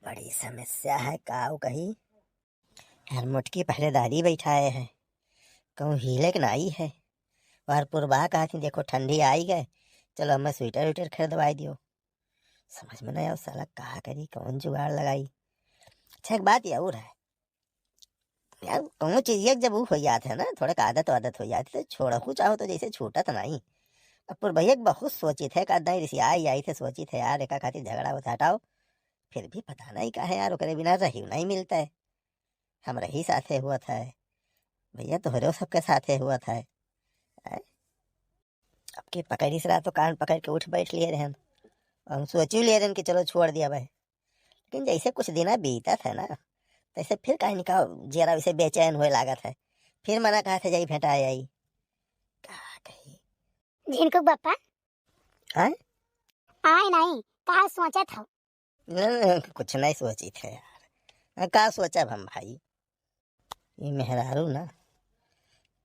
बड़ी समस्या है काऊ कही। यार मुटकी पहरेदारी बैठाए है, कहूँ हिले के नाई है। और पुरबा कहा थी देखो ठंडी आई गए, चलो हमें स्वेटर वेटर खरीदवाई दियो। समझ में नहीं आओ साला कहा करी, कौन जुगाड़ लगाई। अच्छा एक बात और है यार, कहूँ चीज जब वो हो जाते है ना, थोड़ा आदत हो जाती है तो छोड़ू चाहो तो जैसे छूटत नहीं। अब पुरभैया बहुत सोची थे का ऋषि आई थे, सोची थे यार एक खातिर झगड़ा होता हटाओ, फिर भी पता नहीं कहा यार ओकरे बिना रही नहीं मिलता है। हम रही साथे हुआ था भैया, तोहरे सबके साथे हुआ था। अब के पकड़ी से तो कान पकड़ के उठ बैठ लिए रहन, हम सोच लिए रहन कि चलो छोड़ दिया भाई। लेकिन जैसे कुछ दिन बीता था ना, तैसे फिर कहीं निका जरा वैसे बेचैन हुए लागत है। फिर मना कहा था जाई भेंटा आई कहा कही झिनकू बापा आए आए नहीं का सोचा था। कुछ नहीं सोची थे यार, का सोचा हम भाई। ये मेहरारू ना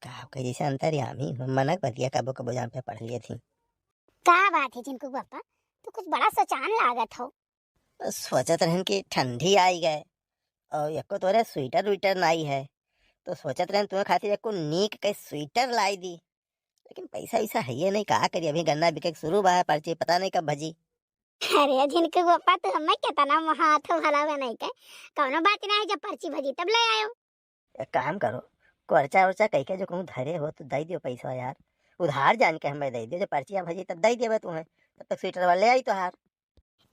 का कही जैसे अंतर्यामी मना कर दिया, कबो कबो जहाँ पे पढ़ लिए थी। का बात है झिनकू बापा, तो कुछ बड़ा सोचान लागत हो। सोचत रहन कि ठंडी आई गए और एको तोरे स्वेटर विटर नहीं है, तो सोचत रहन तुम्हें खातिर एको नीक के स्वेटर लाई दी। लेकिन पैसा वैसा है ये नहीं, कहा करी अभी गन्ना बिके शुरू बा है, पर्ची पता नहीं कब भजी। अरे झिनकू बापा तो हमें कितना हाथ भला नहीं के कौनो बात ना है, जब पर्ची भजी तब ले आयो। एक काम करो, कर्चा वर्चा कह के जो कहूँ धरे हो तो दे दियो पैसा यार, उधार जान के हमें दे दियो, जो पर्चियाँ भजी तब दे दिए तुम्हें, तब तक स्वेटर वाले आई तो हार।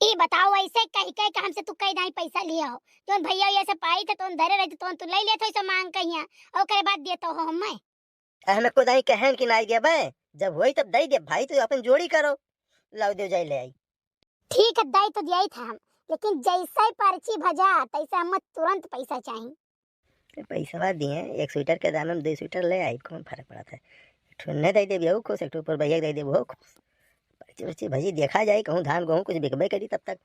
ये बताओ ऐसे कह के कि हमसे तू कई नहीं पैसा लिया हो, तो भैया ये से पाई थे तो धरे रहे तो तू ले लेते तो मांग कहिया और ओकरे बाद देतो हो हमें। हमें खुद ही कहन कि नहीं दिया भाई, जब हुई तब दे दिया भाई, तो अपन जोड़ी करो, लाओ दे जाए ले आई। ठीक है दे तो दिया ही था हम, लेकिन जैसे पर्ची भजा तैसे हमें तुरंत पैसा चाहिए। पैसा दिए, एक स्वेटर के दाम में 2 स्वेटर ले आई, कौन फर्क पड़ा था। ठुन्ने दे दे भी खुश, एक ऊपर भैया दे दे वो खुश। पर्ची वर्ची भजी देखा जाए, कहूँ धान गेहूँ कुछ बिकबे करी तब तक।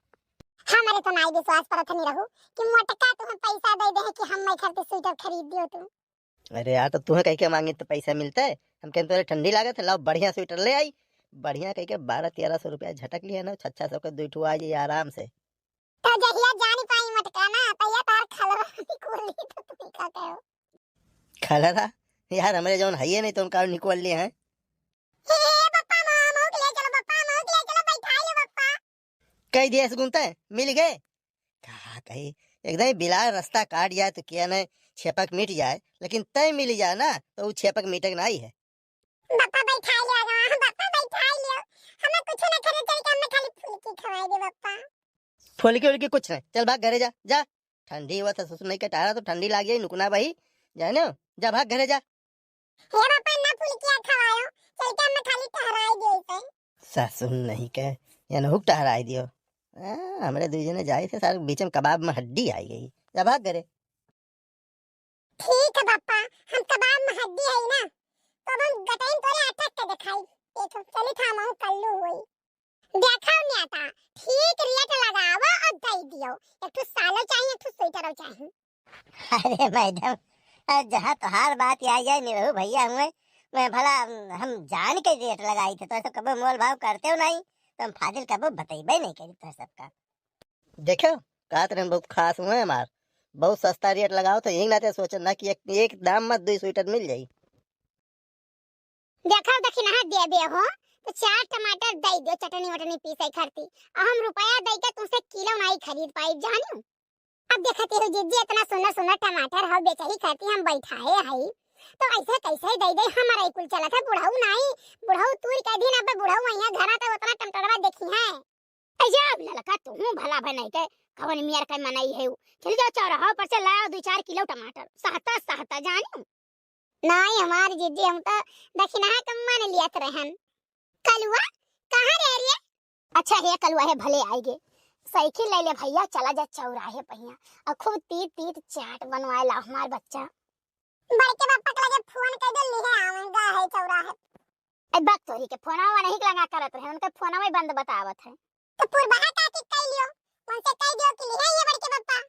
हमारे तो नहीं विश्वास परत नहीं रहू कि मोटका तुम्हें पैसा दे दे कि हम मैं खरीद स्वेटर खरीद दियो तुम। अरे यार तो तुम्हें कह के मांगे तो पैसा मिलता है, हम कहते तुम्हें ठंडी लागत है, लाओ बढ़िया स्वेटर ले आई। बढ़िया कह के 1200-1300 रुपया झटक लिया ना, 600 का 2 ठू आ जाए आराम से। तो जहिया जानी पाई मटका ना तैया तार खलवा निकोल ली तो तुम का कहो। खलरा यार हमारे जौन है ये नहीं तो उनका निकोल लिए हैं। हे पप्पा मामा के ले चलो, पप्पा मामा के ले चलो, बैठा लो पप्पा। कई दिया गुनता है मिल गए कहा कही, एकदम बिलार रास्ता काट जाए तो क्या ना छेपक मिट जाए, लेकिन तय मिल जाए ना तो वो छेपक मिटक नहीं है। पप्पा बैठा लियो गा, पप्पा बैठा लियो, हमें कुछ ना करे चल के हमें खाली फुलकी खवाई दे पप्पा। फुलकी उलकी कुछ नहीं, चल भाग घरे जा जा। ठंडी हुआ था ससुर नहीं कटारा तो ठंडी लाग जाए नुकना भाई, जाने जा भाग घरे जा। हे पप्पा ना फुलकी खवायो, चल के हमें खाली टहराई दे इसे। ससुर नहीं कह या हुक टहराई दियो। हमारे दो जने जाए थे सारे बीच में कबाब में हड्डी आई गई, जा भाग घरे। ठीक है पापा, हम कबाब में हड्डी है ना, तो हम गटाइन तोरे अटक के दिखाई ये तो चली था मां कल्लू हुई देखाओ नहीं आता। ठीक रेट लगावा और दे दियो, एक तो सालो चाहिए एक तो स्वेटर चाहिए। अरे मैडम जहाँ तोहार बात आ जाए नहीं रहू भैया, हुए मैं भला हम जान के रेट लगाई थे, तो ऐसा कबो मोल भाव करते हो नहीं, तो हम फाजिल कबो बतेबे नहीं करी तो सबका। देखो कहा तुम बहुत खास हुए हमार, बहुत सस्ता रेट लगाओ तो यही ना थे सोचो ना कि एक दाम में 2 स्वेटर मिल जाई। देखो दक्षिणा दे दे हो तो 4 टमाटर दे दो, चटनी वटनी पीसे खरती और हम रुपया दे के तुमसे किलो नहीं खरीद पाई जानियो। अब देखते हो जिज्जी इतना सुना सुना टमाटर हो बेचा ही खरती हम बैठाए हई, तो ऐसे कैसे दे दे हमारा कुल चला था। बुढ़ाऊ नहीं, बुढ़ाऊ तूर के दिन अब बुढ़ाऊ यहाँ घर तो उतना टमटरवा देखी है। अजब ललका तुम भला बनाई के कवन मियार का मनाई है। चल जाओ चौराहा पर से लाओ 2-4 किलो टमाटर, सहता सहता जानियो। नहीं हमारी जिज्जी हम तो दक्षिणा कम मान लियत रहन। कलुआ कहां रह रही है? अच्छा है कलुआ है भले आएगे, साइकिल ले ले भैया, चला जा चौराहे पहिया और खूब तीत तीत चाट बनवाए ला हमार बच्चा। बड़के पापा के लगे फोन कर दे ले आऊंगा है चौराहे। ए बक तोरी के फोनवा नहीं लगा करत रहे, उनके फोनवा ही बंद बतावत है। तो पुरबहा का की कह लियो, उनसे कह दियो कि ले ये बड़के पापा।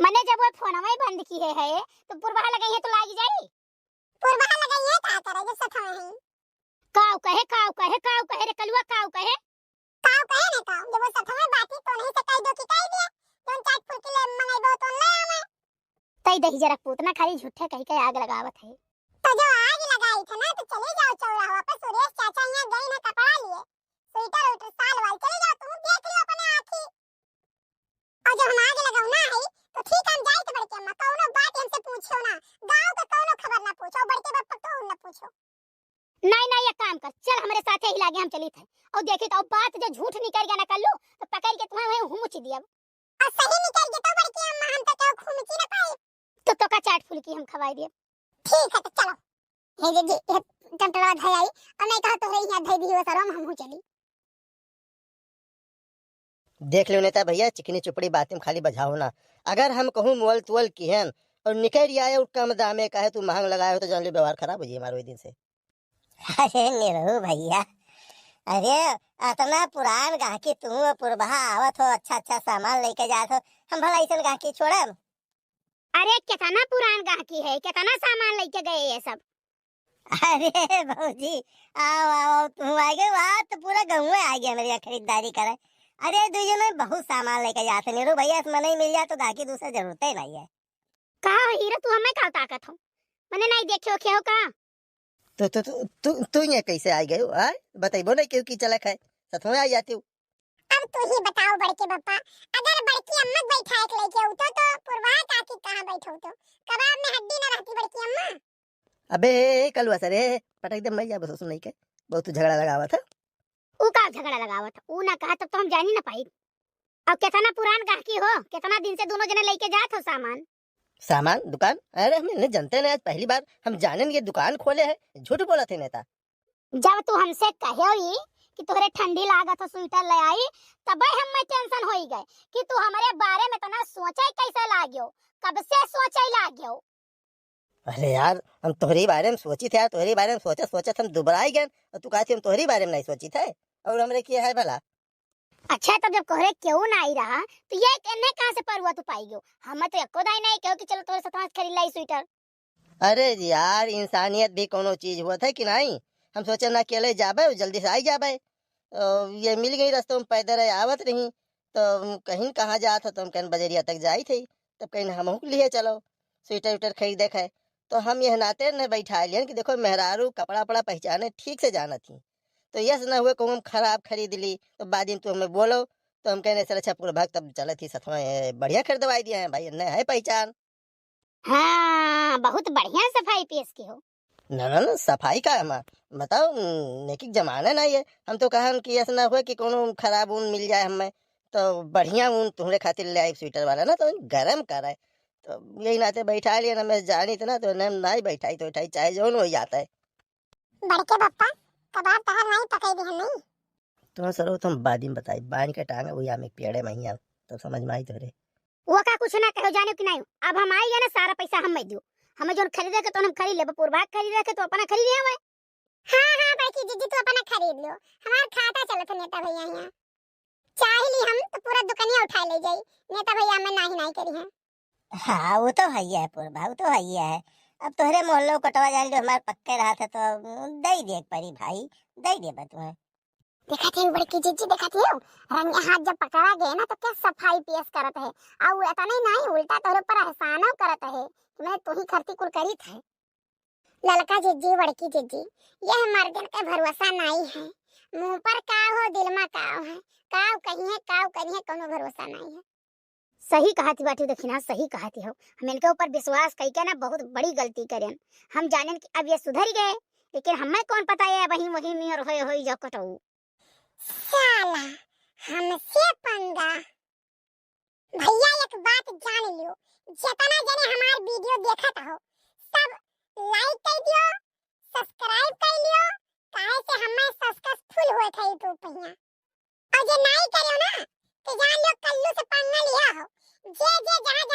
मने जब वो फोनवा ही बंद की है तो पुरबहा लगाई है तो लागी जाई। पुरबहा लगाई है का करे जो सथा है। काऊ कहे रे कलुआ काऊ कहे ने काऊ जब वो सथा में बात ही तो नहीं से कह दो कि कह दिया, तो चाट लगाई दही जरा पूतना खाली झूठे कहीं के आग लगावत है। तो जो आग लगाई थी ना तो चले जाओ चौराहा पे, सुरेश चाचा यहाँ गई ना कपड़ा लिए स्वेटर उटर साल वाल, चले जाओ तुम देख लियो अपने आँखी। और जब हम आग लगाऊ ना है तो ठीक हम जाई तो बड़के अम्मा कौनो बात हमसे पूछो ना, गांव का कौनो खबर ना पूछो, बड़के बाप तो ना पूछो। नहीं नहीं, एक काम कर, चल हमारे साथे ही लागे हम चली थे और देखी तो बात जो झूठ निकल गया ना कर लो तो पकड़ के तुम्हें वहीं हुमुच दिया। और सही निकल गया तो बड़की अम्मा हम तो क्या खुमची ना पाई तो का चाट फुल्की हम खवाई दिए। ठीक है तो चलो हे जी टंटड़ा धई आई और नहीं कहा तो है यहां धई दी हो सरो हम चली। देख लो नेता भैया, चिकनी चुपड़ी बातें में खाली बजाओ ना। अगर हम कहूँ मोल तुअल की है और निकल आए कम दामे का है तू महंग लगाए हो तो जान लो व्यवहार खराब हो जाए हमारे दिन से। अरे निरहु भैया, अरे इतना पुरान गाहकी तू पुरबहा आवत हो, अच्छा अच्छा सामान लेके जात हो, हम भला ऐसा गाहकी छोड़ब? अरे कितना पुरान गाहकी है, कितना सामान लेके गए ये सब। अरे भौजी आओ आओ, तू आ गए वहाँ तो पूरा गाँव आ गया मेरी खरीदारी करे। अरे दुनिया में बहुत सामान लेके जाते निरहु भैया, इसमें नहीं मिल जाए तो गाहकी दूसरा जरूरत ही नहीं है। कहा हीरा तू हमें का ताकत हो, मैंने नहीं देखे हो क्यों का। तू ये कैसे आ गए हो? बताइबो नहीं क्यों की चलक है सथ में आ जाती हूँ। अब तू ही बताओ बड़के पापा, अगर बड़की अम्मा बैठा के लेके उठो तो पुरवाह काकी कहां बैठो तो कबाब में हड्डी ना रहती बड़की अम्मा। अबे कल वसर रे पटक दे मैं बस सुन नहीं के बहुत झगड़ा लगावा था। ऊ का झगड़ा लगावत ऊ ना कहा तब तो हम जान ही ना पाई। अब कितना पुरान गाहकी हो, कितना दिन से दोनों जने लेके जात हो सामान दुकान। अरे हम इन्हें जानते नहीं, आज पहली बार हम जाने ये दुकान खोले है, झूठ बोला थे नेता। जब तू हमसे कहे कि तोहरे ठंडी लागत हो स्वेटर ले आई तब हम में टेंशन होई गए कि तू हमारे बारे में तना सोचे कैसे लाग्यो, कब से सोचे लाग्यो। अरे यार हम तोहरी बारे में सोची थे यार, तोहरी बारे में सोचे हम दुबरा ही गए और तू कहती हम तोहरी बारे में नहीं सोची थे और हमरे किया है भला। अच्छा तब जब कोहरे क्यों ना आई रहा तो ये कहने कहां से परवा तू पाई गयो, हम तो एको दाई नहीं कहो कि चलो तोरे साथ खरीद लाई स्वेटर। अरे यार इंसानियत भी कोनो चीज हुआ था कि नहीं, हम सोचे ना अकेले जाबे जल्दी से आई जाबे। ये मिल गई रास्तों में पैदल आवत रही तो कहीं कहाँ जात हो तो हम कहीं बजरिया तक जाई थी, तब कहीं हम लिए चलो स्वेटर उटर खरीदे है तो हम यह नाते न बैठा लियन कि देखो मेहरारू कपड़ा वपड़ा पहचाने ठीक से जाना थी, तो यस न हुए को हम खराब खरीद ली तो बाद दिन तू हमें बोलो तो हम कहने सर अच्छा पूरा भाग तब चले थी सथ में बढ़िया खरीदवाई दिया है भाई, न है पहचान। हाँ बहुत बढ़िया सफाई पेश की हो। ना सफाई का हम बताओ नेकी जमाना नहीं है, हम तो कहा कि ऐसा ना हुए कि कोनो खराब ऊन मिल जाए हमें तो बढ़िया ऊन तुम्हारे खातिर ले आई स्वेटर वाला ना तो गरम करे, तो यही नाते बैठा लिया ना, मैं जानी था ना तो नहीं बैठाई तो बैठाई चाहे जो हो जाता है। बड़के पापा कबाब तहर नहीं पकाई दी नहीं तो सर तुम बादी में बताई बानी का टांग वही आम पेड़े महिया तो समझ में आई तोरे वो का कुछ ना कहो जाने कि नहीं। अब हम आई है ना सारा पैसा हम दो, हमें जो खरीदे के तो हम खरीद ले, पूर्वा खरीदे के तो अपना खरीद ले। हां हां बाकी जीजी तो अपना खरीद लो, हमार खाता चलत नेता भैया यहां चाहिए हम तो पूरा दुकानिया उठा ले जाई, नेता भैया में नहीं करी है। हाँ वो तो है ही है पुरबा, वो तो है ही है। अब तोहरे मोहल्लो कटवा जाए जो हमारे पक्के रहा था तो दे दे परी भाई, दे दे तुम्हें। देखा थे बड़की जीजी, देखा थे रंग हाथ जब पकड़ा गए ना तो क्या सफाई पेश करत है और ऐसा नहीं उल्टा तोरे पर एहसानो करत है कि मैं तू ही खर्ची कुल करी थे। ललका जीजी बड़की जीजी यह मर्दन का भरोसा नहीं है, मुंह पर का हो दिल में का है, काव कहीं है काव कहीं है, कोनो भरोसा नहीं है। सही कहा थी बाटी, देखिना सही कहा थी हो, हम इनके ऊपर विश्वास कई के ना बहुत बड़ी गलती करें। हम जाने कि अब ये सुधर गए लेकिन हमें कौन पता है वही वही में और होई जो कटऊ। साला हमसे पंगा। भैया एक बात जान लियो, जितना जने हमार वीडियो देखत हो सब लाइक कर दियो, सब्सक्राइब कर लियो, काहे से हमें सक्सेसफुल होए थे यूट्यूब पे यहाँ। और जे नहीं करियो ना तो जान लियो कल्लू से पंगा लिया हो, जे जे जहाँ